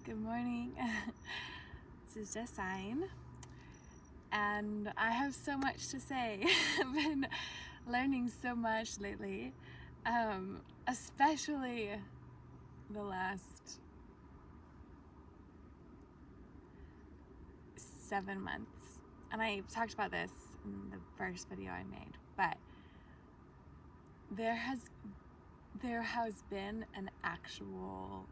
Good morning. This is Jessine, and I have so much to say. I've been learning so much lately, especially the last 7 months. And I talked about this in the first video I made, but there has been an actual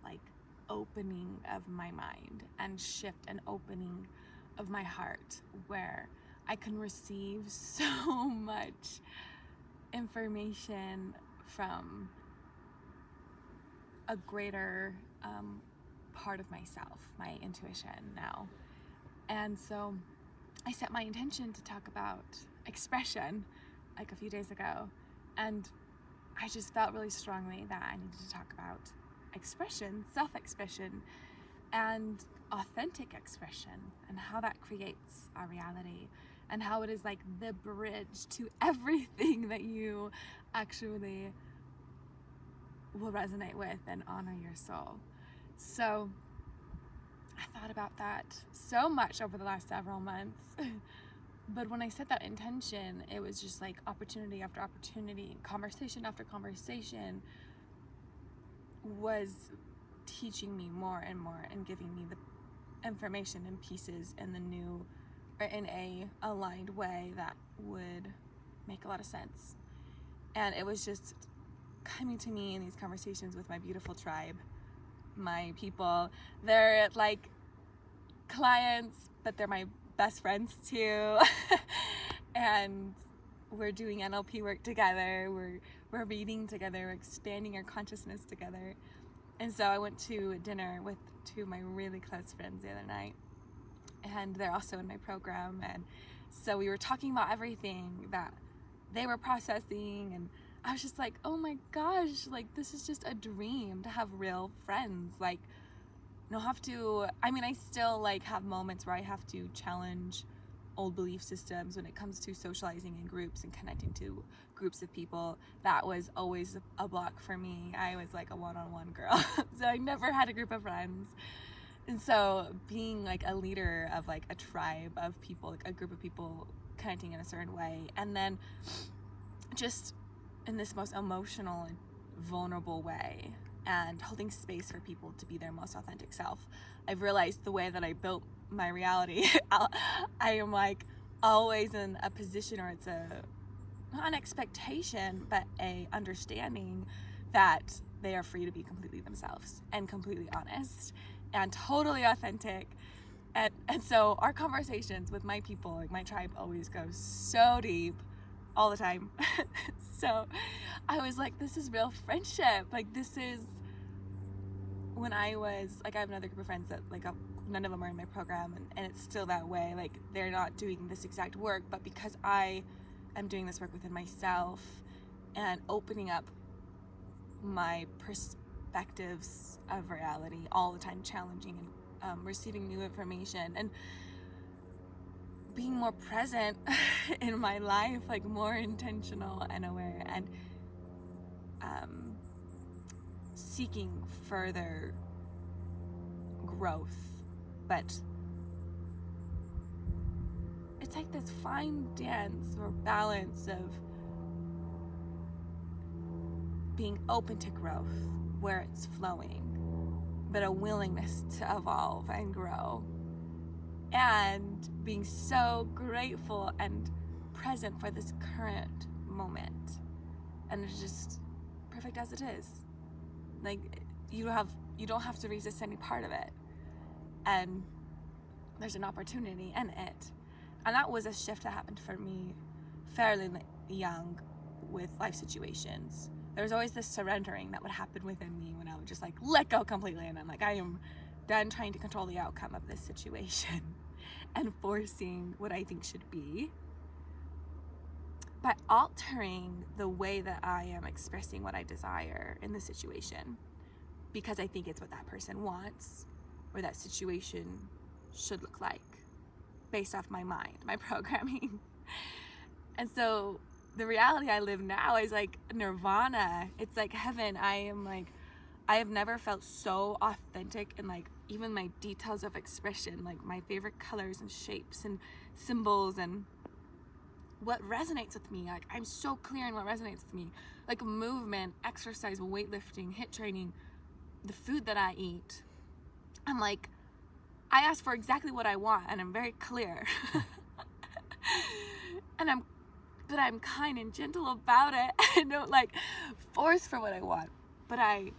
opening of my mind and shift and opening of my heart where I can receive so much information from a greater part of myself, my intuition now. And so I set my intention to talk about expression a few days ago, and I just felt really strongly that I needed to talk about expression, self-expression, and authentic expression, and how that creates our reality, and how it is the bridge to everything that you actually will resonate with and honor your soul. So I thought about that so much over the last several months. But when I set that intention, it was just opportunity after opportunity, conversation after conversation was teaching me more and more and giving me the information and pieces in the new, or in a aligned way that would make a lot of sense. And it was just coming to me in these conversations with my beautiful tribe, my people. They're clients, but they're my best friends too. And we're doing NLP work together, we're reading together, we're expanding our consciousness together. And so I went to dinner with two of my really close friends the other night, and they're also in my program. And so we were talking about everything that they were processing, and I was just oh my gosh, this is just a dream to have real friends. I still have moments where I have to challenge old belief systems when it comes to socializing in groups and connecting to groups of people. That was always a block for me. I was a one-on-one girl, so I never had a group of friends. And so being a leader of a tribe of people, a group of people connecting in a certain way, and then just in this most emotional and vulnerable way, and holding space for people to be their most authentic self. I've realized the way that I built my reality, I am always in a position, or it's not an expectation, but a understanding that they are free to be completely themselves and completely honest and totally authentic. And so our conversations with my people, my tribe, always go so deep all the time. So I was this is real friendship. This is when I was I have another group of friends that none of them are in my program, and it's still that way. They're not doing this exact work, but because I am doing this work within myself and opening up my perspectives of reality all the time, challenging and receiving new information and being more present in my life, more intentional and aware, and seeking further growth. But it's this fine dance or balance of being open to growth where it's flowing, but a willingness to evolve and grow, and being so grateful and present for this current moment. And it's just perfect as it is. You don't have to resist any part of it, and there's an opportunity in it. And that was a shift that happened for me fairly young with life situations. There was always this surrendering that would happen within me when I would just let go completely, and I'm I am done trying to control the outcome of this situation and forcing what I think should be, by altering the way that I am expressing what I desire in the situation, because I think it's what that person wants, or that situation should look like, based off my mind, my programming. And so the reality I live now is nirvana. It's heaven. I am I have never felt so authentic in like even my details of expression, like my favorite colors and shapes and symbols and what resonates with me. Like I'm so clear in what resonates with me, like movement, exercise, weightlifting, HIIT training, the food that I eat. I'm like, I ask for exactly what I want and I'm very clear. and I'm kind and gentle about it. I don't like force for what I want, but I've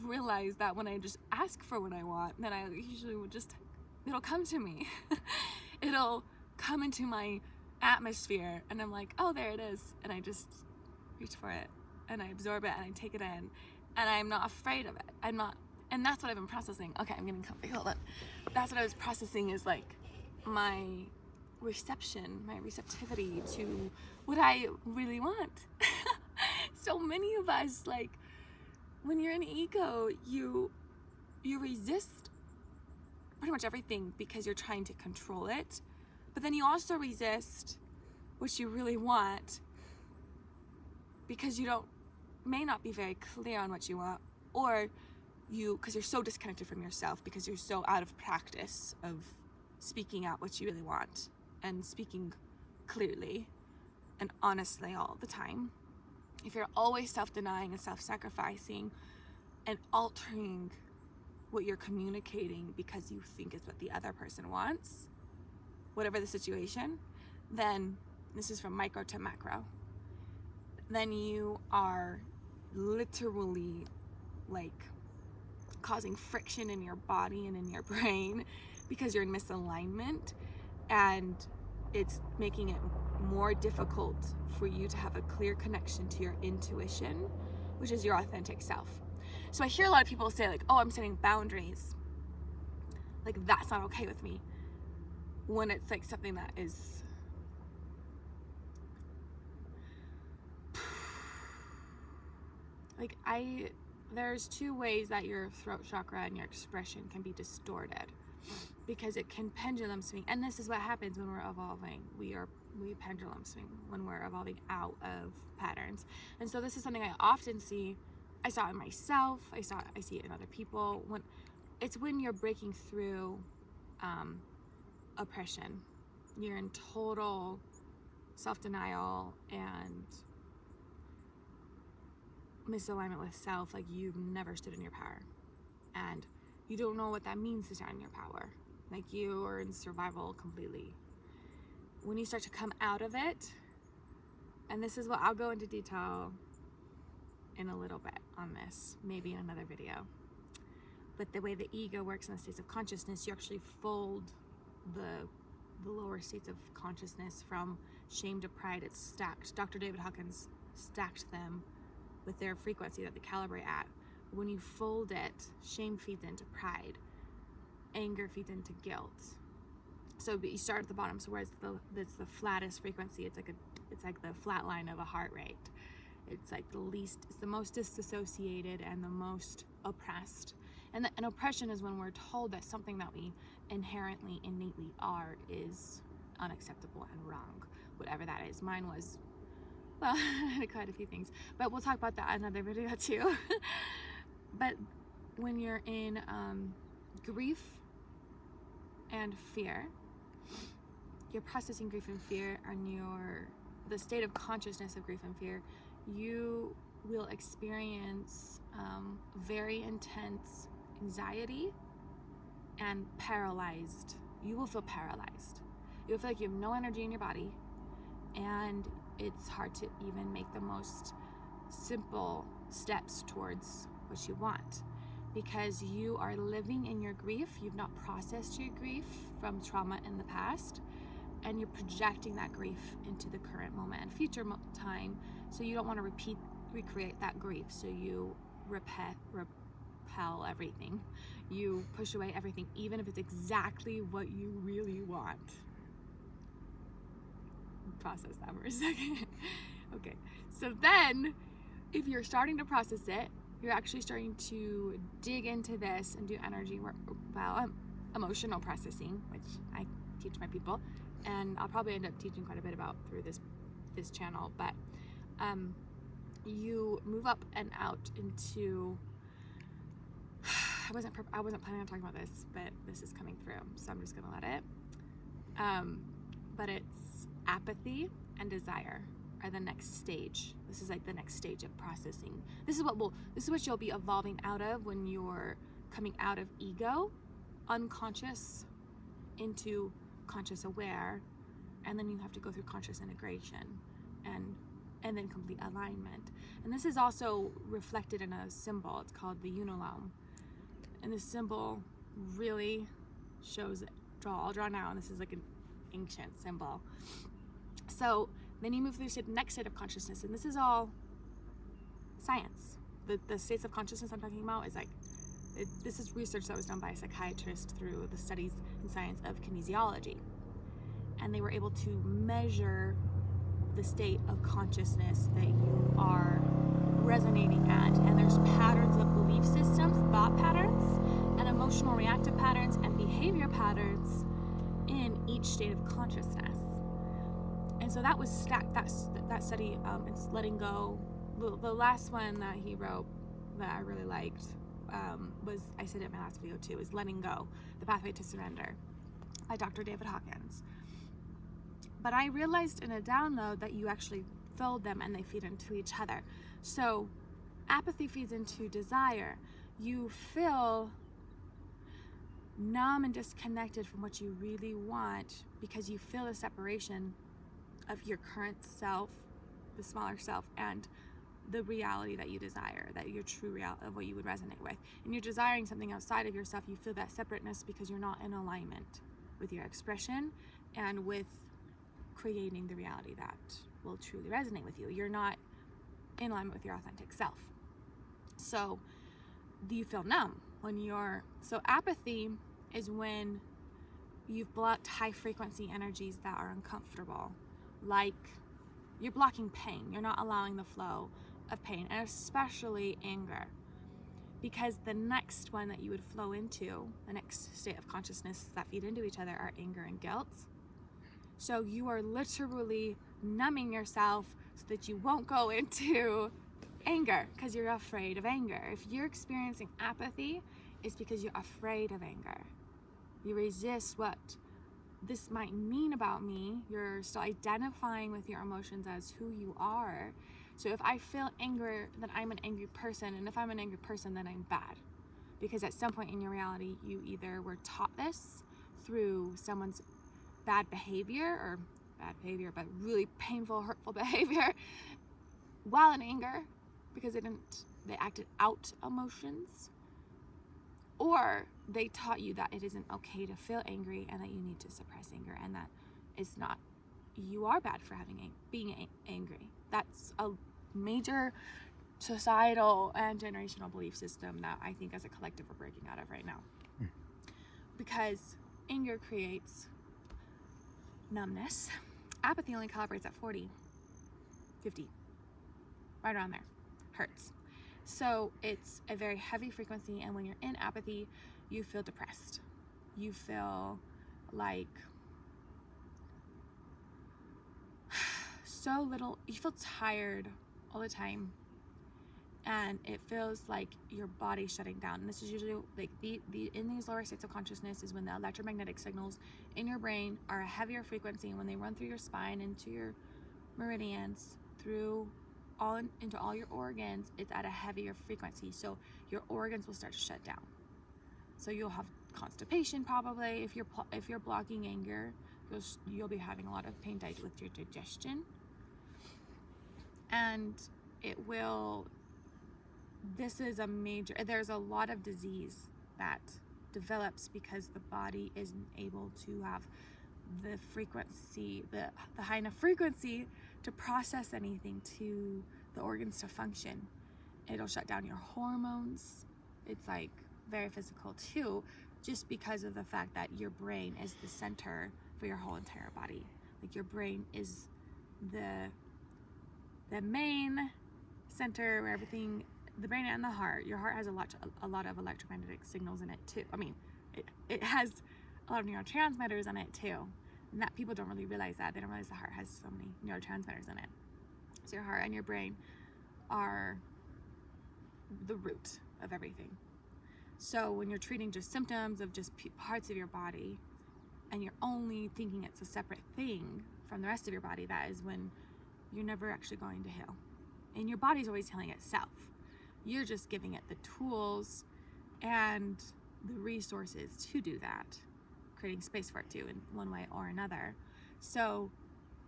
realized that when I just ask for what I want, then I usually would it'll come to me. It'll come into my atmosphere and I'm like, oh, there it is. And I just reach for it and I absorb it and I take it in and I'm not afraid of it. And that's what I've been processing. Okay, I'm getting comfy, hold on. That's what I was processing, is like my receptivity to what I really want. So many of us, like, when you're in ego, you resist pretty much everything because you're trying to control it, but then you also resist what you really want because you may not be very clear on what you want, or because you're so disconnected from yourself, because you're so out of practice of speaking out what you really want and speaking clearly and honestly all the time. If you're always self-denying and self-sacrificing and altering what you're communicating because you think is what the other person wants, whatever the situation, then this is from micro to macro, then you are literally like causing friction in your body and in your brain because you're in misalignment, and it's making it more difficult for you to have a clear connection to your intuition, which is your authentic self. So I hear a lot of people say like, oh, I'm setting boundaries. Like that's not okay with me. When it's like something that is like there's two ways that your throat chakra and your expression can be distorted, because it can pendulum swing. And this is what happens when we're evolving. We pendulum swing when we're evolving out of patterns. And so this is something I often see. I saw it in myself. I see it in other people. When you're breaking through oppression, you're in total self-denial and misalignment with self, like you've never stood in your power and you don't know what that means to stand in your power, like you are in survival completely. When you start to come out of it, and this is what I'll go into detail in a little bit on this, maybe in another video, but the way the ego works in the states of consciousness, you actually fold the lower states of consciousness from shame to pride. It's stacked. Dr. David Hawkins stacked them with their frequency that they calibrate at. When you fold it, shame feeds into pride, anger feeds into guilt. So but you start at the bottom, so where it's the flattest frequency, it's like the flat line of a heart rate. It's like it's the most disassociated and the most oppressed. And oppression is when we're told that something that we inherently, innately are is unacceptable and wrong, whatever that is. Mine was, well, I had quite a few things, but we'll talk about that in another video too. But when you're in grief and fear, you're processing grief and fear, and the state of consciousness of grief and fear, you will experience very intense anxiety and paralyzed. You will feel paralyzed. You'll feel like you have no energy in your body, and it's hard to even make the most simple steps towards what you want, because you are living in your grief. You've not processed your grief from trauma in the past, and you're projecting that grief into the current moment and future time. So you don't want to recreate that grief. So you repel everything. You push away everything, even if it's exactly what you really want. Process that for a second. Okay, so then if you're starting to process it, you're actually starting to dig into this and do energy work, emotional processing, which I teach my people, and I'll probably end up teaching quite a bit about through this channel. But you move up and out into, I wasn't planning on talking about this, but this is coming through, so I'm just gonna let it. But it's apathy and desire are the next stage. This is like the next stage of processing. This is what you'll be evolving out of when you're coming out of ego, unconscious, into conscious aware, and then you have to go through conscious integration and then complete alignment. And this is also reflected in a symbol. It's called the unilome. And this symbol really shows it. I'll draw now, and this is like an ancient symbol. So then you move through to the next state of consciousness, and this is all science. The states of consciousness I'm talking about is like, this is research that was done by a psychiatrist through the studies in science of kinesiology. And they were able to measure the state of consciousness that you are resonating at. And there's patterns of belief systems, thought patterns, and emotional reactive patterns and behavior patterns in each state of consciousness. And so that was stacked, that study, it's letting go. The last one that he wrote that I really liked was, I said it in my last video too, is Letting Go, The Pathway to Surrender by Dr. David Hawkins. But I realized in a download that you actually filled them and they feed into each other. So apathy feeds into desire. You feel numb and disconnected from what you really want because you feel a separation of your current self, the smaller self, and the reality that you desire, that your true reality of what you would resonate with. And you're desiring something outside of yourself. You feel that separateness because you're not in alignment with your expression and with creating the reality that will truly resonate with you. You're not in alignment with your authentic self. So you feel numb when so apathy is when you've blocked high frequency energies that are uncomfortable. Like you're blocking pain. You're not allowing the flow of pain, and especially anger. Because the next one that you would flow into, the next state of consciousness that feed into each other, are anger and guilt. So you are literally numbing yourself so that you won't go into anger because you're afraid of anger. If you're experiencing apathy, it's because you're afraid of anger. You resist what this might mean about me. You're still identifying with your emotions as who you are. So if I feel anger, then I'm an angry person. And if I'm an angry person, then I'm bad. Because at some point in your reality, you either were taught this through someone's bad behavior, but really painful, hurtful behavior while in anger because they acted out emotions, or they taught you that it isn't okay to feel angry and that you need to suppress anger, and that it's not, you are bad for being angry. That's a major societal and generational belief system that I think as a collective we're breaking out of right now. Because anger creates numbness. Apathy only calibrates at 40, 50, right around there, hertz. So it's a very heavy frequency, and when you're in apathy, you feel depressed. You feel like you feel tired all the time, and it feels like your body's shutting down. And this is usually like in these lower states of consciousness is when the electromagnetic signals in your brain are a heavier frequency, and when they run through your spine into your meridians into all your organs, it's at a heavier frequency. So your organs will start to shut down. So you'll have constipation probably if you're blocking anger. You'll be having a lot of pain with your digestion, and there's a lot of disease that develops because the body isn't able to have the frequency, the high enough frequency to process anything, to the organs to function. It'll shut down your hormones. It's like very physical too, just because of the fact that your brain is the center for your whole entire body. Like your brain is the main center where everything, the brain and the heart. Your heart has a lot of electromagnetic signals in it too. I mean, it has a lot of neurotransmitters in it too. And that people don't really realize that. They don't realize the heart has so many neurotransmitters in it. So your heart and your brain are the root of everything. So when you're treating just symptoms of just parts of your body, and you're only thinking it's a separate thing from the rest of your body, that is when you're never actually going to heal. And your body's always healing itself. You're just giving it the tools and the resources to do that, creating space for it to in one way or another. So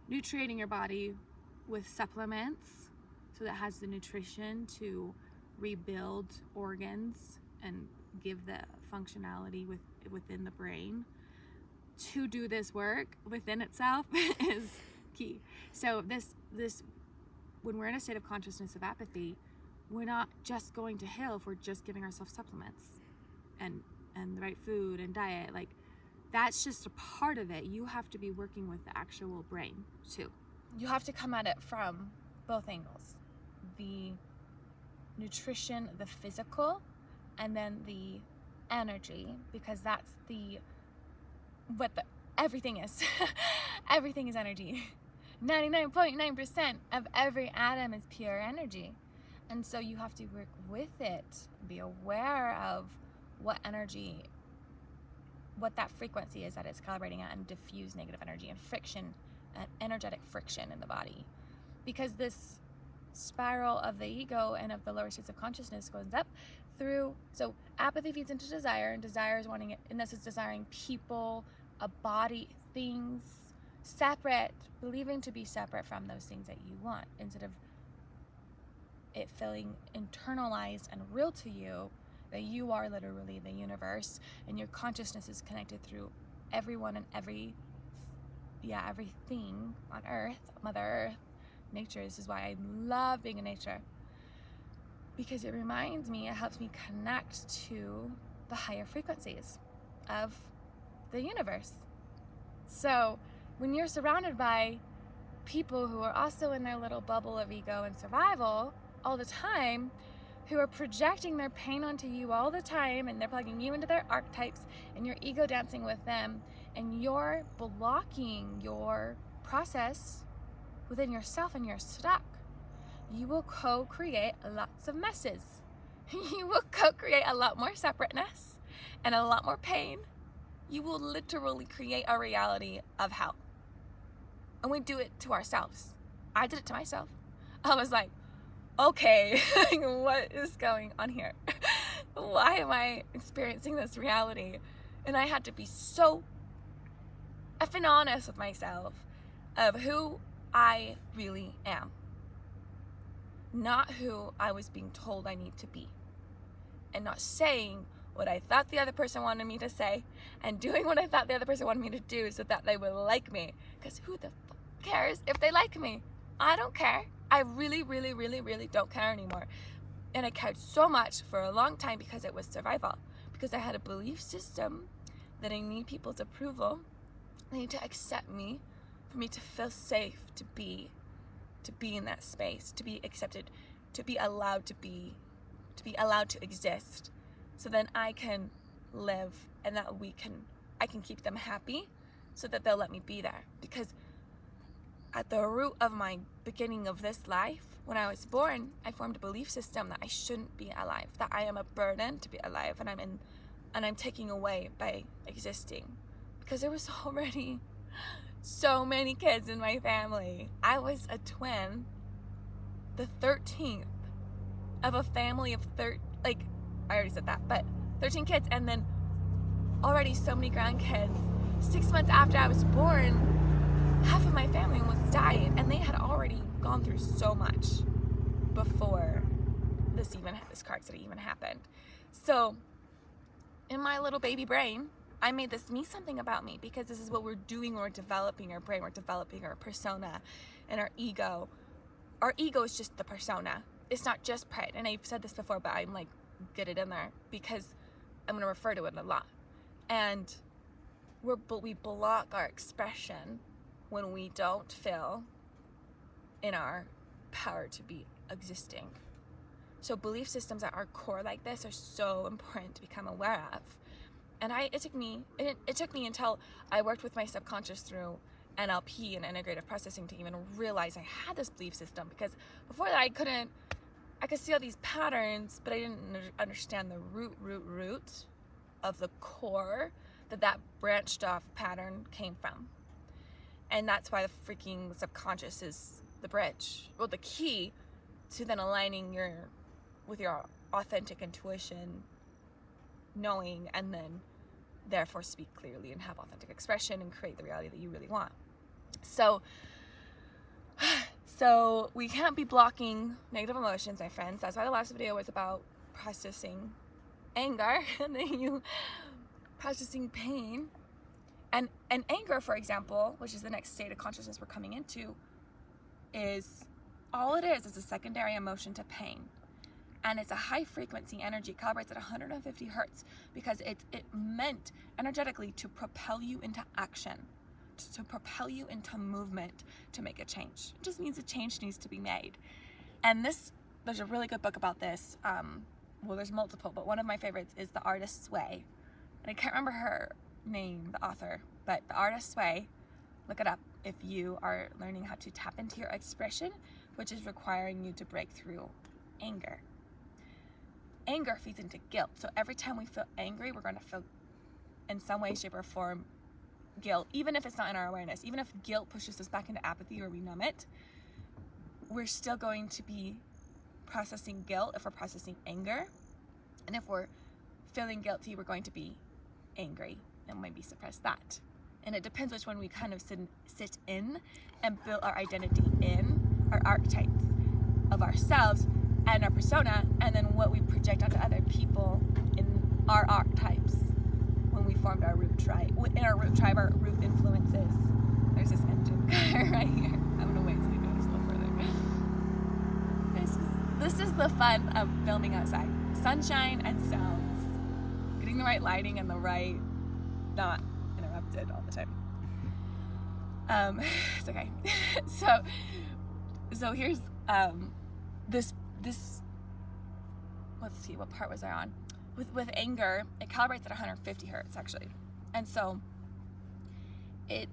nutriting your body with supplements so that it has the nutrition to rebuild organs and give the functionality within the brain to do this work within itself is key. So this when we're in a state of consciousness of apathy, we're not just going to heal if we're just giving ourselves supplements and the right food and diet. Like, that's just a part of it. You have to be working with the actual brain too. You have to come at it from both angles. The nutrition, the physical, and then the energy, because that's everything is. Everything is energy. 99.9% of every atom is pure energy. And so you have to work with it, be aware of what energy, what that frequency is that it's calibrating at, and diffuse negative energy and friction, energetic friction in the body. Because this spiral of the ego and of the lower states of consciousness goes up through, so apathy feeds into desire, and desire is wanting it, and this is desiring people, a body, things, separate, believing to be separate from those things that you want, instead of it feeling internalized and real to you, that you are literally the universe, and your consciousness is connected through everyone and everything on earth, Mother Earth, nature. This is why I love being in nature, because it reminds me, it helps me connect to the higher frequencies of the universe. So when you're surrounded by people who are also in their little bubble of ego and survival all the time, who are projecting their pain onto you all the time, and they're plugging you into their archetypes, and you're ego dancing with them, and you're blocking your process within yourself, and you're stuck, you will co-create lots of messes. You will co-create a lot more separateness and a lot more pain. You will literally create a reality of hell. And we do it to ourselves. I did it to myself. I was like, okay, what is going on here? Why am I experiencing this reality? And I had to be so effing honest with myself of who I really am, not who I was being told I need to be, and not saying what I thought the other person wanted me to say, and doing what I thought the other person wanted me to do so that they would like me. Because who the fuck cares if they like me? I don't care. I really, really, really, really don't care anymore. And I cared so much for a long time because it was survival. Because I had a belief system that I need people's approval. They need to accept me, for me to feel safe, to be in that space, to be accepted, to be allowed to be allowed to exist. So then I can live, and that I can keep them happy, so that they'll let me be there. Because at the root of my beginning of this life, when I was born, I formed a belief system that I shouldn't be alive, that I am a burden to be alive, and I'm taking away by existing. Because there was already so many kids in my family. I was a twin, the 13th of a family of I already said that, but 13 kids, and then already so many grandkids. 6 months after I was born, half of my family almost died, and they had already gone through so much before this car accident even happened. So in my little baby brain, I made this mean something about me, because this is what we're doing when we're developing our brain, we're developing our persona and our ego. Our ego is just the persona. It's not just pride. And I've said this before, but I'm like, get it in there, because I'm going to refer to it a lot. And we block our expression when we don't feel in our power to be existing. So belief systems at our core like this are so important to become aware of. And it took me until I worked with my subconscious through NLP and integrative processing to even realize I had this belief system, because before that I couldn't I could see all these patterns, but I didn't understand the root of the core that branched off pattern came from. And that's why the freaking subconscious is the bridge, well, the key to then aligning with your authentic intuition, knowing, and then therefore speak clearly and have authentic expression and create the reality that you really want. So we can't be blocking negative emotions, my friends. That's why the last video was about processing anger and then processing pain. And anger, for example, which is the next state of consciousness we're coming into, is all it is a secondary emotion to pain. And it's a high frequency energy, calibrates at 150 hertz, because it meant energetically to propel you into action, to propel you into movement, to make a change. It just means a change needs to be made. And there's a really good book about this. Well, there's multiple, but one of my favorites is The Artist's Way. And I can't remember her name, the author, but The Artist's Way, look it up if you are learning how to tap into your expression, which is requiring you to break through anger. Anger feeds into guilt. So every time we feel angry, we're going to feel in some way, shape, or form guilt, even if it's not in our awareness. Even if guilt pushes us back into apathy or we numb it, we're still going to be processing guilt if we're processing anger. And if we're feeling guilty, we're going to be angry and maybe suppress that. And it depends which one we kind of sit in and build our identity in, our archetypes of ourselves and our persona, and then what we project onto other people in our archetypes when we formed our root tribe. In our root tribe, our root influences. There's this engine car right here. I'm gonna wait till we go just a little further. This is the fun of filming outside. Sunshine and sounds. Getting the right lighting and the right, not interrupted all the time. It's okay. So here's this let's see, what part was I on? With anger, it calibrates at 150 hertz actually. And so it's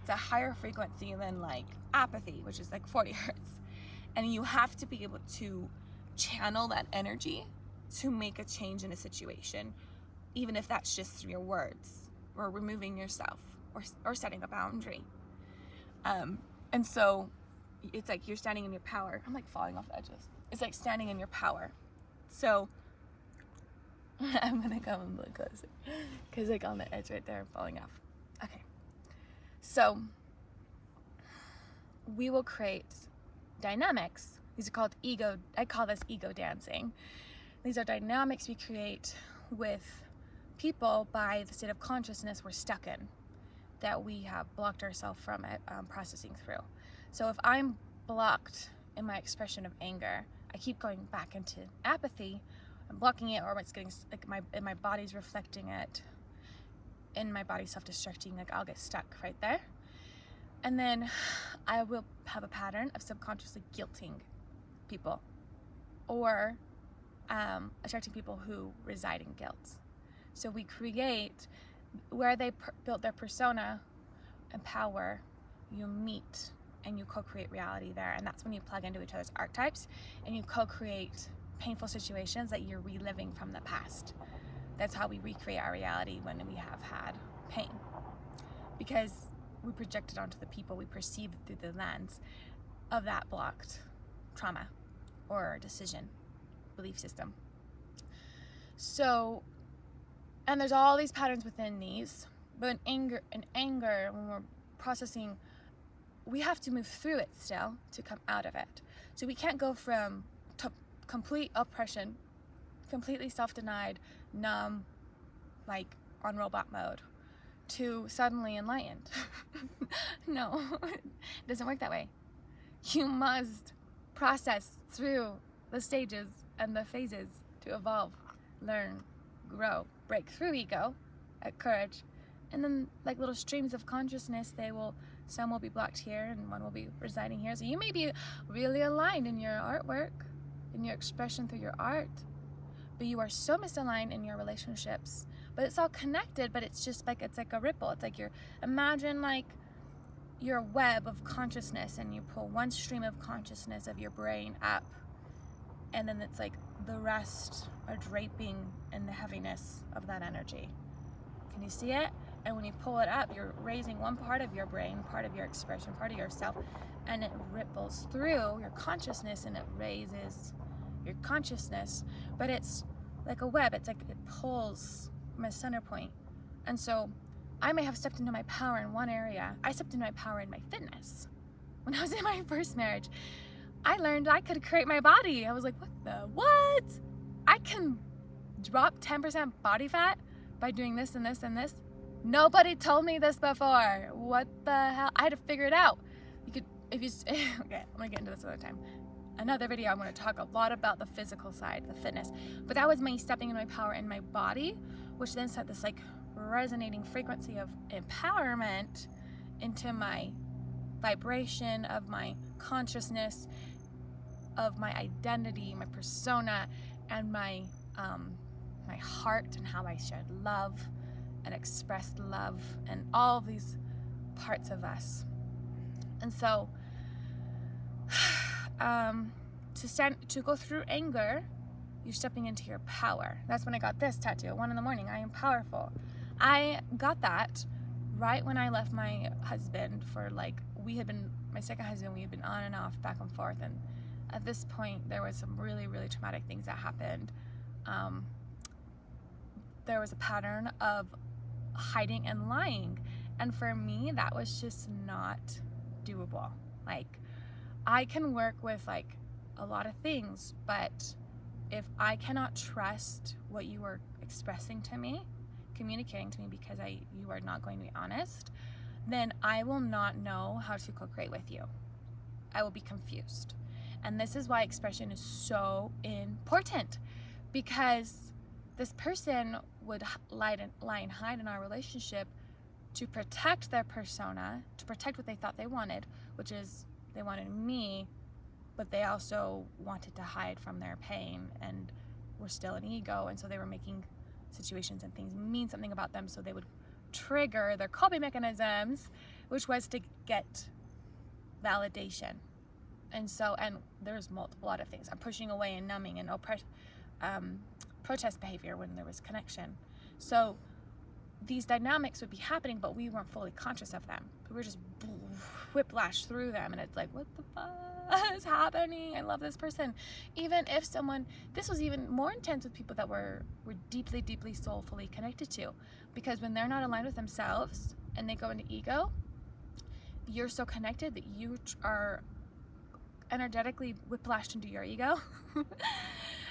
a higher frequency than like apathy, which is like 40 hertz. And you have to be able to channel that energy to make a change in a situation, even if that's just through your words or removing yourself or setting a boundary. And so it's like you're standing in your power. I'm like falling off the edges. It's like standing in your power. So I'm gonna come a little closer because like on the edge right there, I'm falling off. Okay. So we will create dynamics. These are called ego. I call this ego dancing. These are dynamics we create with people by the state of consciousness we're stuck in, that we have blocked ourselves from it, processing through. So if I'm blocked in my expression of anger, I keep going back into apathy. I'm blocking it, or it's getting like my body's reflecting it, and my body's self-destructing. Like I'll get stuck right there, and then I will have a pattern of subconsciously guilting people, or attracting people who reside in guilt. So we create where they built their persona and power. You meet and you co-create reality there, and that's when you plug into each other's archetypes and you co-create painful situations that you're reliving from the past. That's how we recreate our reality when we have had pain, because we project it onto the people we perceive through the lens of that blocked trauma or decision, belief system. So, and there's all these patterns within these, but in anger, when we're processing, we have to move through it still to come out of it. So we can't go from complete oppression, completely self-denied, numb, like on robot mode, to suddenly enlightened. No, it doesn't work that way. You must process through the stages and the phases to evolve, learn, grow, break through ego, courage, and then like little streams of consciousness, some will be blocked here and one will be residing here. So you may be really aligned in your artwork, in your expression through your art, but you are so misaligned in your relationships. But it's all connected, but it's just like, it's like a ripple. It's like imagine like your web of consciousness, and you pull one stream of consciousness of your brain up, and then it's like the rest are draping in the heaviness of that energy. Can you see it? And when you pull it up, you're raising one part of your brain, part of your expression, part of yourself, and it ripples through your consciousness and it raises your consciousness. But it's like a web. It's like it pulls my center point. And so I may have stepped into my power in one area. I stepped into my power in my fitness. When I was in my first marriage, I learned I could create my body. I was like, what? I can drop 10% body fat by doing this and this and this. Nobody told me this before. What the hell? I had to figure it out. You could, if you, okay, I'm gonna get into this another time. Another video, I'm gonna talk a lot about the physical side, the fitness. But that was me stepping into my power in my body, which then set this like resonating frequency of empowerment into my vibration of my consciousness, of my identity, my persona, and my heart, and how I shared love and expressed love, and all of these parts of us. And so to go through anger, you're stepping into your power. That's when I got this tattoo at 1 a.m. I am powerful. I got that right when I left my husband for like, my second husband, we had been on and off, back and forth, and at this point there was some really, really traumatic things that happened. There was a pattern of hiding and lying, and for me that was just not doable. Like, I can work with like a lot of things, but if I cannot trust what you are expressing to me, communicating to me, because you are not going to be honest, then I will not know how to co-create with you. I will be confused. And this is why expression is so important, because this person would lie and hide in our relationship to protect their persona, to protect what they thought they wanted, which is they wanted me, but they also wanted to hide from their pain and were still an ego. And so they were making situations and things mean something about them. So they would trigger their coping mechanisms, which was to get validation. And there's a lot of things. I'm pushing away and numbing and protest behavior when there was connection. So these dynamics would be happening, but we weren't fully conscious of them. We were just whiplash through them, and it's like, what the fuck is happening? I love this person. Even if this was even more intense with people that we're deeply, deeply soulfully connected to, because when they're not aligned with themselves and they go into ego, you're so connected that you are energetically whiplashed into your ego.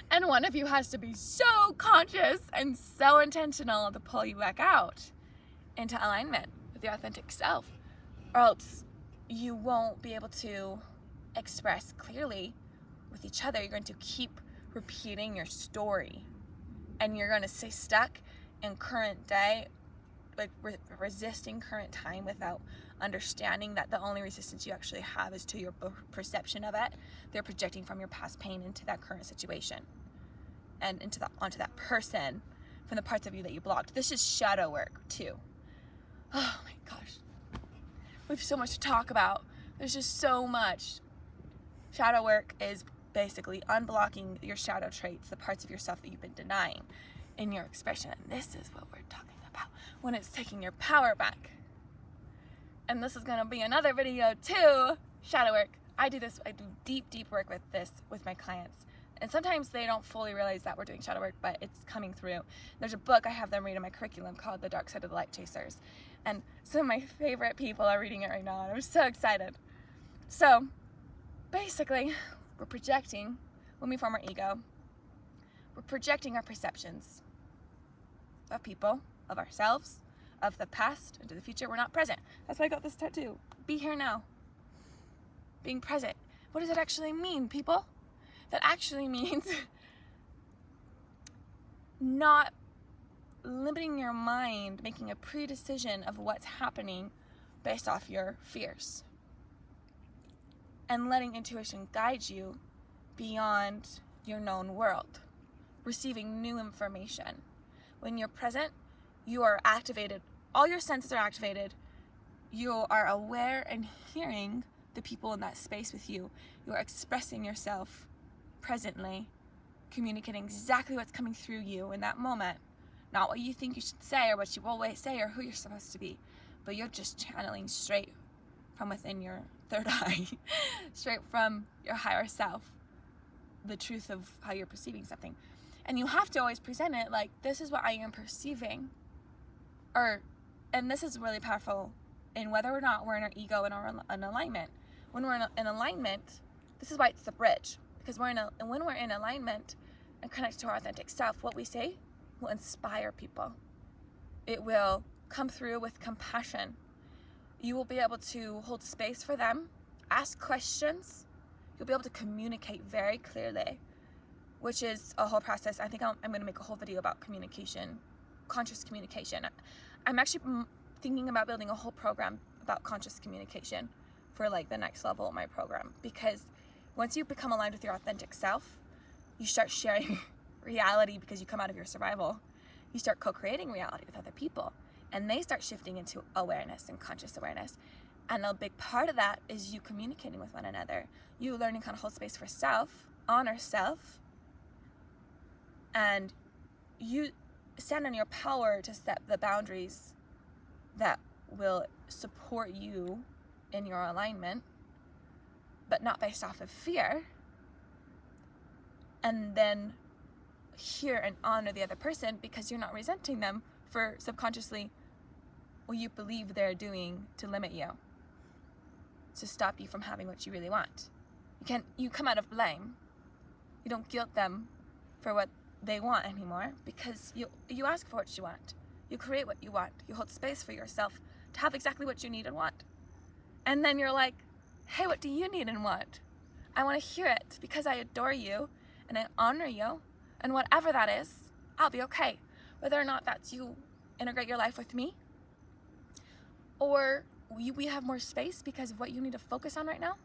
And one of you has to be so conscious and so intentional to pull you back out into alignment with your authentic self, or else you won't be able to express clearly with each other. You're going to keep repeating your story, and you're going to stay stuck in current day, like resisting current time without understanding that the only resistance you actually have is to your perception of it. They're projecting from your past pain into that current situation and onto that person from the parts of you that you blocked. This is shadow work too. Oh my gosh. We have so much to talk about. There's just so much. Shadow work is basically unblocking your shadow traits, the parts of yourself that you've been denying in your expression. And this is what we're talking about when it's taking your power back. And this is going to be another video too. Shadow work. I do deep, deep work with this with my clients. And sometimes they don't fully realize that we're doing shadow work, but it's coming through. There's a book I have them read in my curriculum called The Dark Side of the Light Chasers. And some of my favorite people are reading it right now, and I'm so excited. So basically, we're projecting, when we form our ego, we're projecting our perceptions of people, of ourselves, of the past into the future. We're not present. That's why I got this tattoo. Be here now. Being present. What does it actually mean, people? That actually means not limiting your mind, making a pre-decision of what's happening based off your fears, and letting intuition guide you beyond your known world, receiving new information. When you're present, you are activated. All your senses are activated. You are aware and hearing the people in that space with you. You are expressing yourself presently, communicating exactly what's coming through you in that moment. Not what you think you should say or what you always say or who you're supposed to be, but you're just channeling straight from within your third eye, straight from your higher self, the truth of how you're perceiving something. And you have to always present it like, this is what I am perceiving. And this is really powerful in whether or not we're in our ego and our in alignment. When we're in alignment, this is why it's the bridge. Because when we're in alignment and connected to our authentic self, what we say will inspire people. It will come through with compassion. You will be able to hold space for them, ask questions. You'll be able to communicate very clearly, which is a whole process. I think I'm going to make a whole video about communication, conscious communication. I'm actually thinking about building a whole program about conscious communication for like the next level of my program, because once you become aligned with your authentic self, you start sharing reality because you come out of your survival. You start co-creating reality with other people, and they start shifting into awareness and conscious awareness. And a big part of that is you communicating with one another, you learning how to hold space for self, honor self, and you stand on your power to set the boundaries that will support you in your alignment, but not based off of fear. And then hear and honor the other person because you're not resenting them for subconsciously what you believe they're doing to limit you, to stop you from having what you really want. You come out of blame. You don't guilt them for what they want anymore, because you ask for what you want. You create what you want. You hold space for yourself to have exactly what you need and want. And then you're like, hey, what do you need and want? I want to hear it because I adore you and I honor you, and whatever that is, I'll be okay. Whether or not that's you integrate your life with me, or we have more space because of what you need to focus on right now,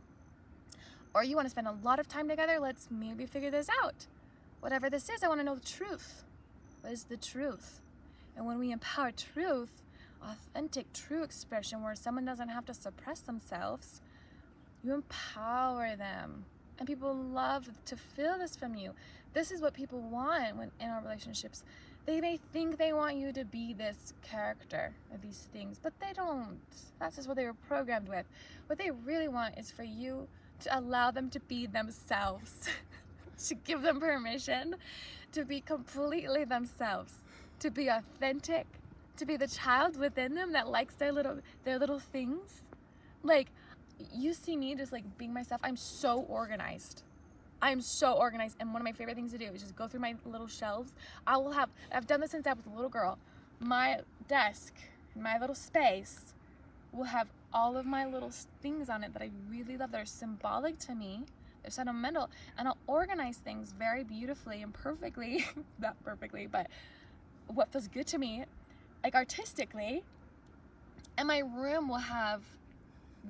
or you want to spend a lot of time together, let's maybe figure this out. Whatever this is, I want to know the truth. What is the truth? And when we empower truth, authentic, true expression where someone doesn't have to suppress themselves, you empower them. And people love to feel this from you. This is what people want when in our relationships. They may think they want you to be this character or these things, but they don't. That's just what they were programmed with. What they really want is for you to allow them to be themselves. To give them permission to be completely themselves, to be authentic, to be the child within them that likes their little things. Like, you see me just like being myself. I'm so organized, and one of my favorite things to do is just go through my little shelves. I've done this since I was a little girl. My desk, my little space will have all of my little things on it that I really love, that are symbolic to me. They're sentimental, and I'll organize things very beautifully and perfectly, not perfectly, but what feels good to me, like artistically. And my room will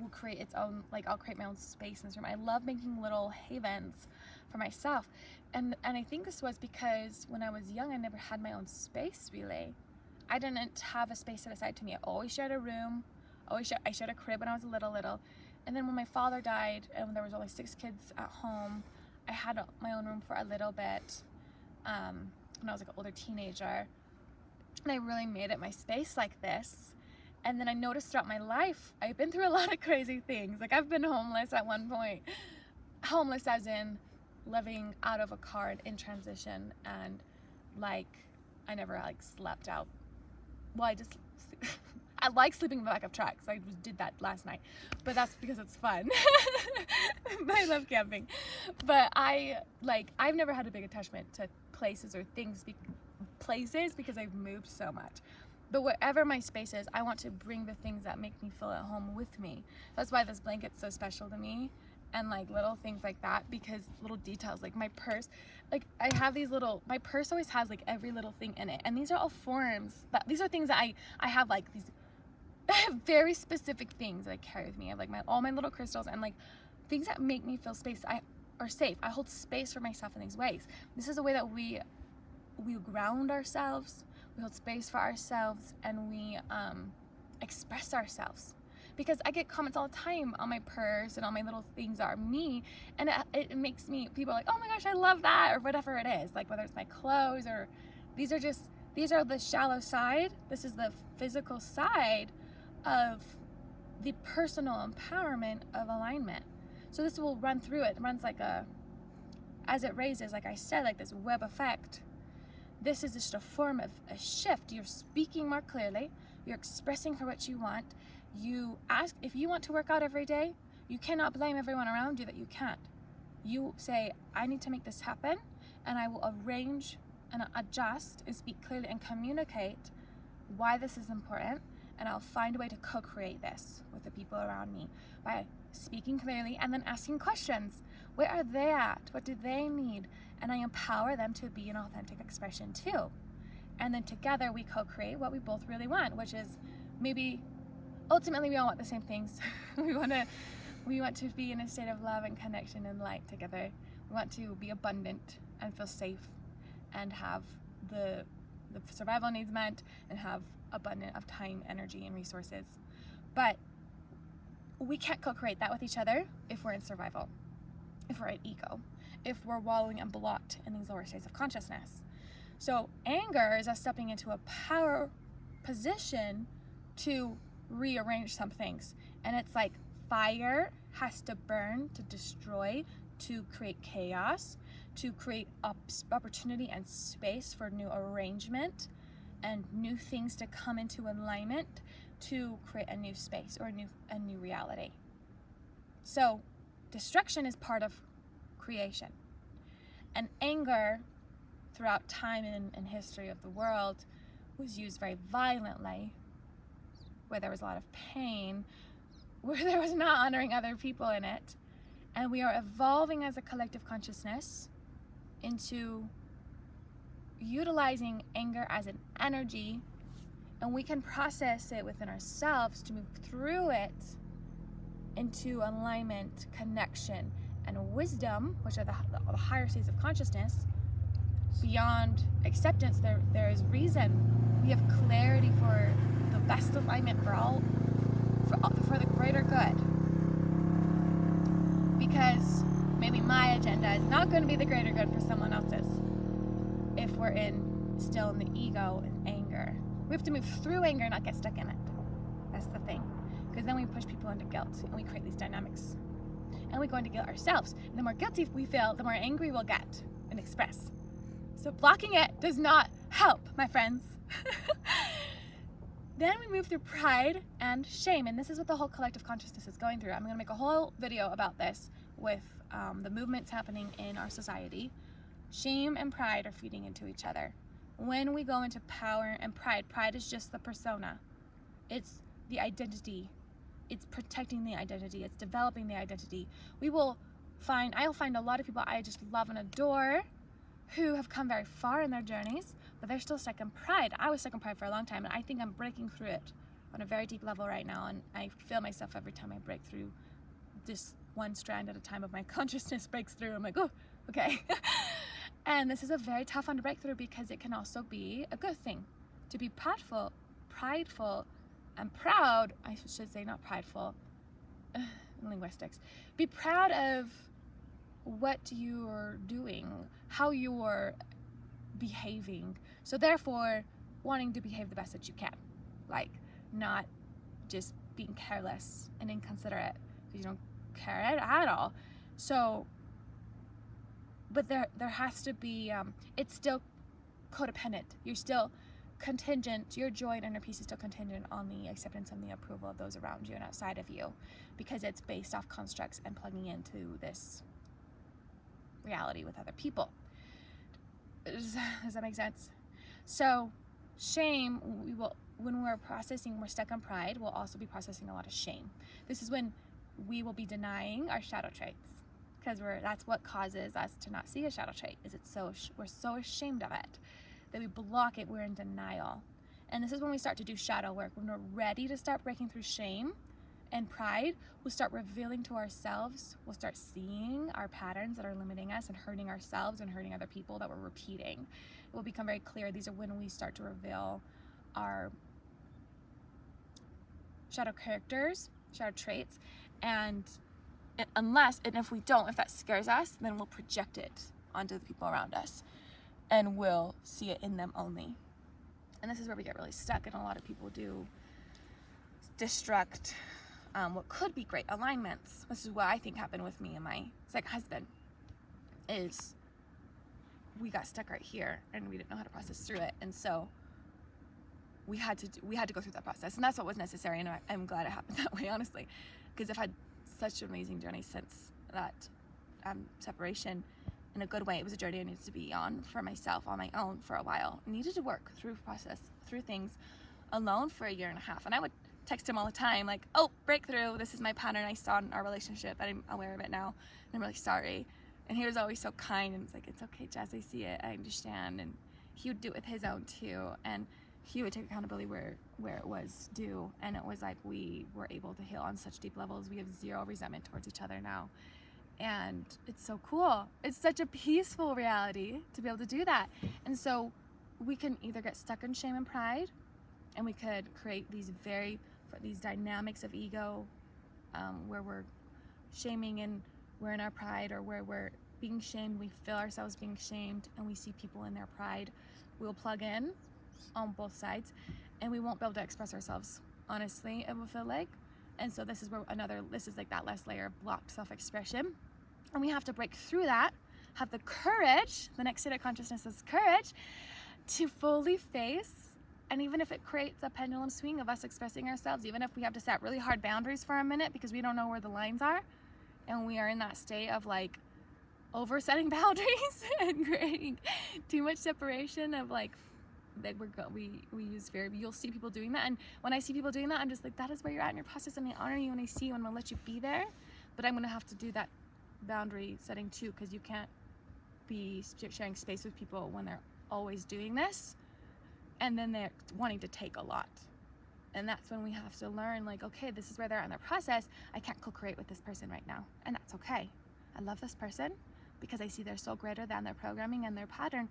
create its own, like I'll create my own space in this room. I love making little havens for myself. And I think this was because when I was young, I never had my own space really. I didn't have a space set aside to me. I always shared a room. I shared a crib when I was little. And then when my father died and when there was only 6 kids at home, I had my own room for a little bit when I was like an older teenager. And I really made it my space like this. And then I noticed throughout my life, I've been through a lot of crazy things. Like I've been homeless at one point. Homeless as in living out of a car in transition, and like I never like slept out. Well, I like sleeping in the back of trucks. I just did that last night, but that's because it's fun. But I love camping. But I've never had a big attachment to places or things, because I've moved so much. But wherever my space is, I want to bring the things that make me feel at home with me. That's why this blanket's so special to me, and like little things like that, because little details, like my purse, like I have my purse always has like every little thing in it, and these are all forms, these are things that I have, like these I have very specific things that I carry with me. I have like all my little crystals and like things that make me feel safe. I hold space for myself in these ways. This is a way that we ground ourselves, we hold space for ourselves, and we express ourselves. because I get comments all the time on my purse and all my little things that are me, and it makes me, people are like, oh my gosh, I love that, or whatever it is, like whether it's my clothes or these are the shallow side. This is the physical side of the personal empowerment of alignment. So this will run through it. It runs like as it raises, like I said, like this web effect. This is just a form of a shift. You're speaking more clearly. You're expressing for what you want. You ask, if you want to work out every day, you cannot blame everyone around you that you can't. You say, I need to make this happen, and I will arrange and adjust and speak clearly and communicate why this is important, and I'll find a way to co-create this with the people around me by speaking clearly and then asking questions. Where are they at? What do they need? And I empower them to be an authentic expression too. And then together we co-create what we both really want, which is maybe ultimately we all want the same things. we want to be in a state of love and connection and light together. We want to be abundant and feel safe and have the survival needs met and have abundant of time, energy, and resources. But we can't co-create that with each other if we're in survival, if we're in ego, if we're wallowing and blocked in these lower states of consciousness. So anger is us stepping into a power position to rearrange some things. And it's like fire has to burn to destroy, to create chaos, to create opportunity and space for new arrangement and new things to come into alignment to create a new space or a new reality. So destruction is part of creation. And anger throughout time and history of the world was used very violently, where there was a lot of pain, where there was not honoring other people in it. And we are evolving as a collective consciousness into utilizing anger as an energy, and we can process it within ourselves to move through it into alignment, connection, and wisdom, which are the higher states of consciousness. Beyond acceptance, there is reason. We have clarity for the best alignment for the greater good. Because maybe my agenda is not going to be the greater good for someone else's if we're still in the ego and anger. We have to move through anger, not get stuck in it. That's the thing. Because then we push people into guilt and we create these dynamics. And we go into guilt ourselves. And the more guilty we feel, the more angry we'll get and express. So blocking it does not help, my friends. Then we move through pride and shame. And this is what the whole collective consciousness is going through. I'm going to make a whole video about this with the movements happening in our society. Shame and pride are feeding into each other. When we go into power and pride is just the persona. It's the identity. It's protecting the identity. It's developing the identity. I'll find a lot of people I just love and adore who have come very far in their journeys, but they're still stuck in pride. I was stuck in pride for a long time, and I think I'm breaking through it on a very deep level right now, and I feel myself every time I break through this one strand at a time of my consciousness breaks through. I'm like, oh, okay. And this is a very tough one to break through because it can also be a good thing. To be prideful, and proud, I should say not prideful, linguistics. Be proud of what you're doing, how you're behaving. So therefore, wanting to behave the best that you can. Like, not just being careless and inconsiderate because you don't care at all. So, but there has to be, it's still codependent. You're still contingent, your joy and inner peace is still contingent on the acceptance and the approval of those around you and outside of you, because it's based off constructs and plugging into this reality with other people. Does that make sense? So shame, when we're stuck in pride, we'll also be processing a lot of shame. This is when we will be denying our shadow traits, because that's what causes us to not see a shadow trait. We're so ashamed of it that we block it. We're in denial. And this is when we start to do shadow work. When we're ready to start breaking through shame and pride, we'll start revealing to ourselves. We'll start seeing our patterns that are limiting us and hurting ourselves and hurting other people that we're repeating. It will become very clear. These are when we start to reveal our shadow characters shared traits, and if we don't, if that scares us, then we'll project it onto the people around us, and we'll see it in them only. And this is where we get really stuck, and a lot of people do destruct what could be great alignments. This is what I think happened with me and my second husband, is we got stuck right here and we didn't know how to process through it, and so we had to go through that process, and that's what was necessary. And I'm glad it happened that way, honestly, because I've had such an amazing journey since that separation. In a good way, it was a journey I needed to be on for myself, on my own, for a while. I needed to work through things alone for 1.5 years. And I would text him all the time, like, oh, breakthrough, this is my pattern I saw in our relationship, I'm aware of it now, and I'm really sorry. And he was always so kind, and it's like, it's okay, Jess, I see it, I understand. And he would do it with his own too, and he would take accountability where it was due. And it was like, we were able to heal on such deep levels. We have zero resentment towards each other now. And it's so cool. It's such a peaceful reality to be able to do that. And so we can either get stuck in shame and pride, and we could create these dynamics of ego, where we're shaming and we're in our pride, or where we're being shamed, we feel ourselves being shamed, and we see people in their pride. We'll plug in on both sides, and we won't be able to express ourselves honestly, it will feel like. And so this is like that last layer of blocked self-expression. And we have to break through that, have the courage, the next state of consciousness is courage, to fully face. And even if it creates a pendulum swing of us expressing ourselves, even if we have to set really hard boundaries for a minute because we don't know where the lines are, and we are in that state of like over-setting boundaries and creating too much separation of like we use fear. You'll see people doing that, and when I see people doing that, I'm just like, that is where you're at in your process, and I honor you and I see you, and I'm gonna let you be there. But I'm gonna have to do that boundary setting too, because you can't be sharing space with people when they're always doing this, and then they're wanting to take a lot. And that's when we have to learn, like, okay, this is where they're at in their process. I can't co-create with this person right now, and that's okay. I love this person because I see they're so greater than their programming and their pattern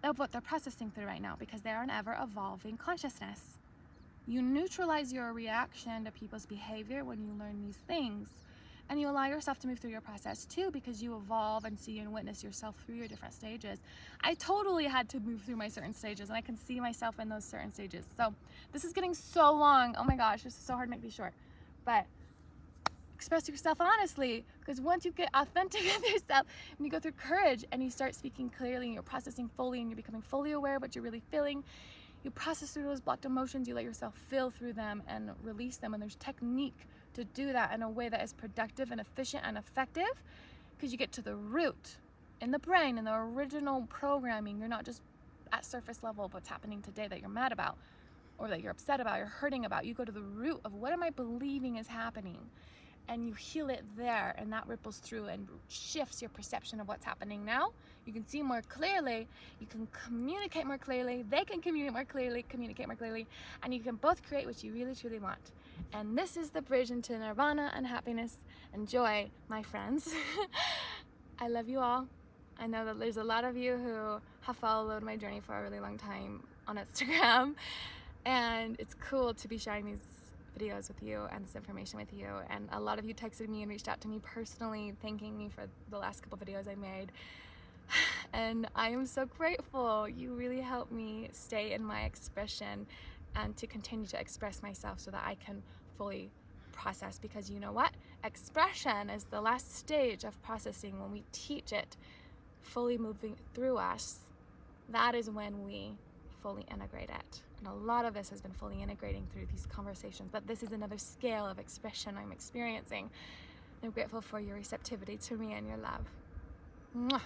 of what they're processing through right now, because they're an ever-evolving consciousness. You neutralize your reaction to people's behavior when you learn these things, and you allow yourself to move through your process too, because you evolve and see and witness yourself through your different stages. I totally had to move through my certain stages, and I can see myself in those certain stages. So this is getting so long. Oh my gosh, this is so hard to make these short. But express yourself honestly, because once you get authentic with yourself and you go through courage and you start speaking clearly and you're processing fully and you're becoming fully aware of what you're really feeling, you process through those blocked emotions, you let yourself feel through them and release them. And there's technique to do that in a way that is productive and efficient and effective, because you get to the root in the brain, in the original programming. You're not just at surface level of what's happening today that you're mad about or that you're upset about, you're hurting about. You go to the root of, what am I believing is happening? And you heal it there, and that ripples through and shifts your perception of what's happening now. You can see more clearly, you can communicate more clearly, they can communicate more clearly, and you can both create what you really truly want. And this is the bridge into nirvana and happiness and joy, my friends. I love you all. I know that there's a lot of you who have followed my journey for a really long time on Instagram, and it's cool to be sharing these videos with you and this information with you. And a lot of you texted me and reached out to me personally, thanking me for the last couple videos I made, and I am so grateful. You really helped me stay in my expression and to continue to express myself so that I can fully process, because you know what? Expression is the last stage of processing. When we teach it fully moving through us, that is when we fully integrate it. And a lot of this has been fully integrating through these conversations, but this is another scale of expression I'm experiencing. I'm grateful for your receptivity to me and your love. Mwah.